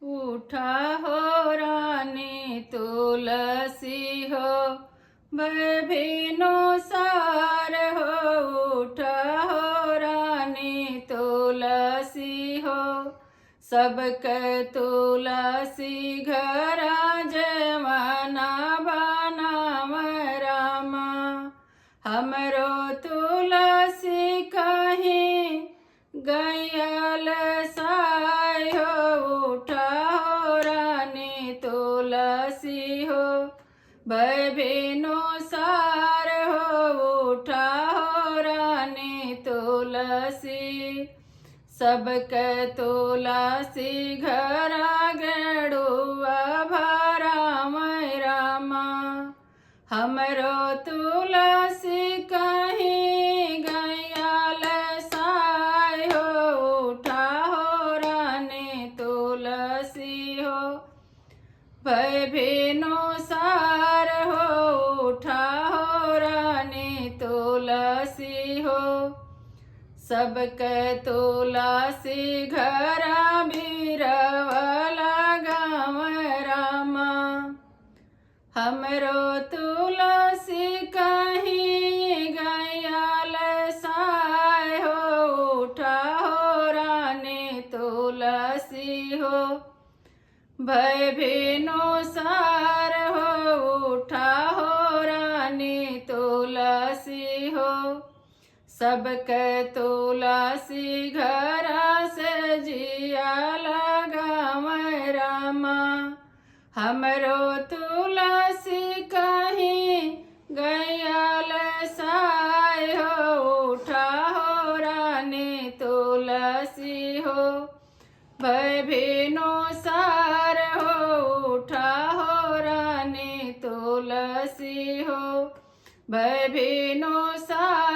उठा हो रानी तुलसी हो, भयभीनो सार हो। उठा हो रानी तुलसी हो, सबक तुलसी घरा जमाना बनाव रामा। हमरो तुलसी कहीं गयल साय हो। उठा हो रानी तुलसी हो, भयभीनो सार हो। उठा हो रानी तुलसी, सबक तुलसी घरा गड़ुआ भराम रामा। हमरो तुलसी कहीं गयाल साय हो। उठा हो रानी तुलसी हो, भयभीनो सार हो। उठा हो रानी तुलसी हो, सबक तुलसी घरा बीरवला गाँव रामा। हमरो तुलसी कहीं गयाल साय हो। उठा हो रानी तुलसी हो, भयभीनो सार हो। उठा हो रानी तुलसी हो, सबक तुलसी घरा सजिया लगाव रामा। हमरो तुलसी कहीं गयाल साय हो। उठा हो रानी तुलसी हो, भयभीनो सार हो। उठा हो रानी तुलसी हो, भयभीनो सार